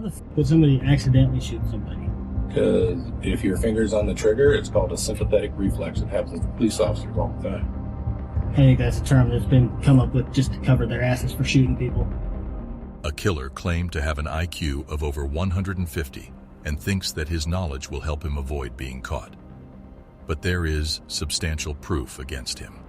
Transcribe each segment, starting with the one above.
the f would somebody accidentally shoot somebody? Because if your finger's on the trigger, it's called a sympathetic reflex. It happens to police officers all the time. I think that's a term that's been come up with just to cover their asses for shooting people. A killer claimed to have an IQ of over 150 and thinks that his knowledge will help him avoid being caught. But there is substantial proof against him.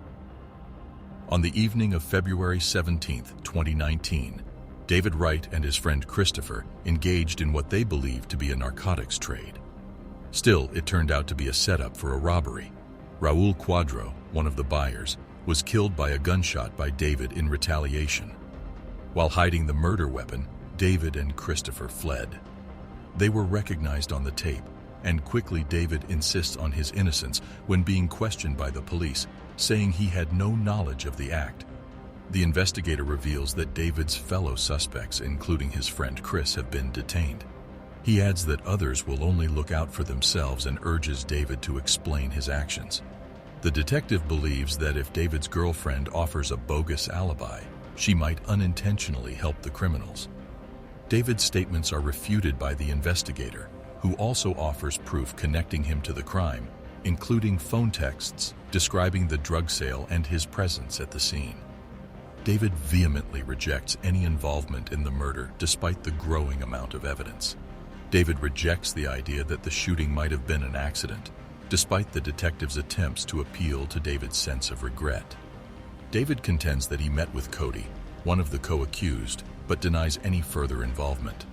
On the evening of February 17, 2019, David Wright and his friend Christopher engaged in what they believed to be a narcotics trade. Still, it turned out to be a setup for a robbery. Raul Cuadro, one of the buyers, was killed by a gunshot by David in retaliation. While hiding the murder weapon, David and Christopher fled. They were recognized on the tape, and quickly David insists on his innocence when being questioned by the police, saying he had no knowledge of the act. The investigator reveals that David's fellow suspects, including his friend Chris, have been detained. He adds that others will only look out for themselves and urges David to explain his actions. The detective believes that if David's girlfriend offers a bogus alibi, she might unintentionally help the criminals. David's statements are refuted by the investigator, who also offers proof connecting him to the crime, including phone texts describing the drug sale and his presence at the scene. David vehemently rejects any involvement in the murder despite the growing amount of evidence. David rejects the idea that the shooting might have been an accident, despite the detective's attempts to appeal to David's sense of regret. David contends that he met with Cody, one of the co-accused, but denies any further involvement.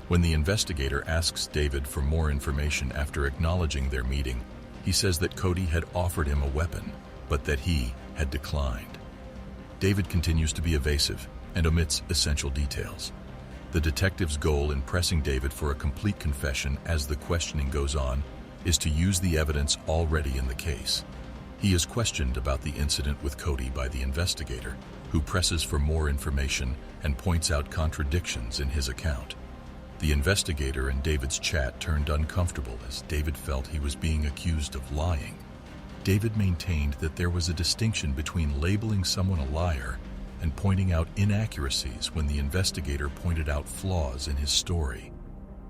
When the investigator asks David for more information after acknowledging their meeting, he says that Cody had offered him a weapon, but that he had declined. David continues to be evasive and omits essential details. The detective's goal in pressing David for a complete confession as the questioning goes on is to use the evidence already in the case. He is questioned about the incident with Cody by the investigator, who presses for more information and points out contradictions in his account. The investigator and David's chat turned uncomfortable as David felt he was being accused of lying. David maintained that there was a distinction between labeling someone a liar and pointing out inaccuracies when the investigator pointed out flaws in his story.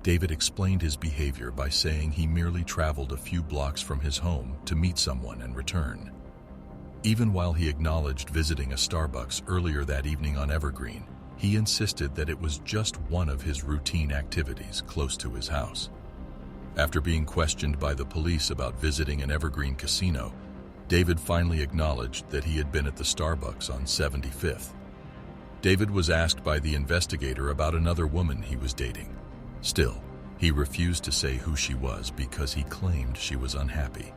David explained his behavior by saying he merely traveled a few blocks from his home to meet someone and return. Even while he acknowledged visiting a Starbucks earlier that evening on Evergreen, he insisted that it was just one of his routine activities close to his house. After being questioned by the police about visiting an Evergreen casino, David finally acknowledged that he had been at the Starbucks on 75th. David was asked by the investigator about another woman he was dating. Still, he refused to say who she was because he claimed she was unhappy.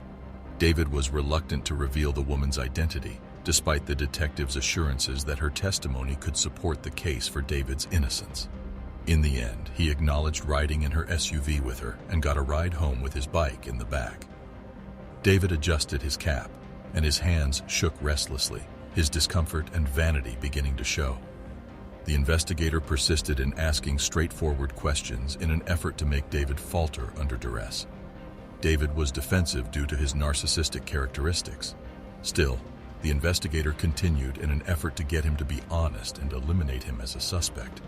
David was reluctant to reveal the woman's identity, despite the detective's assurances that her testimony could support the case for David's innocence. In the end, he acknowledged riding in her SUV with her and got a ride home with his bike in the back. David adjusted his cap, and his hands shook restlessly, his discomfort and vanity beginning to show. The investigator persisted in asking straightforward questions in an effort to make David falter under duress. David was defensive due to his narcissistic characteristics. Still, the investigator continued in an effort to get him to be honest and eliminate him as a suspect.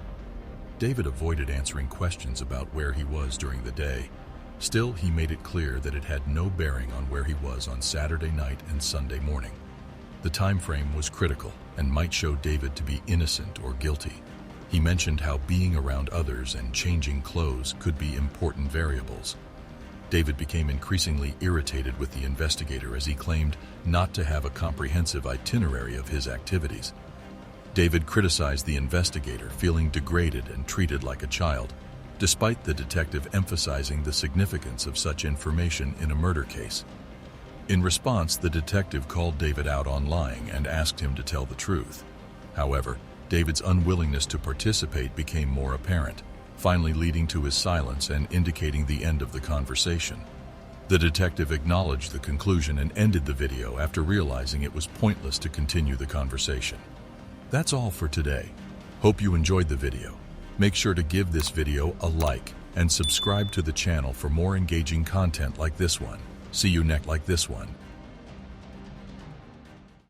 David avoided answering questions about where he was during the day. Still, he made it clear that it had no bearing on where he was on Saturday night and Sunday morning. The time frame was critical and might show David to be innocent or guilty. He mentioned how being around others and changing clothes could be important variables. David became increasingly irritated with the investigator as he claimed not to have a comprehensive itinerary of his activities. David criticized the investigator, feeling degraded and treated like a child, despite the detective emphasizing the significance of such information in a murder case. In response, the detective called David out on lying and asked him to tell the truth. However, David's unwillingness to participate became more apparent, finally leading to his silence and indicating the end of the conversation. The detective acknowledged the conclusion and ended the video after realizing it was pointless to continue the conversation. That's all for today. Hope you enjoyed the video. Make sure to give this video a like and subscribe to the channel for more engaging content like this one. See you next like this one.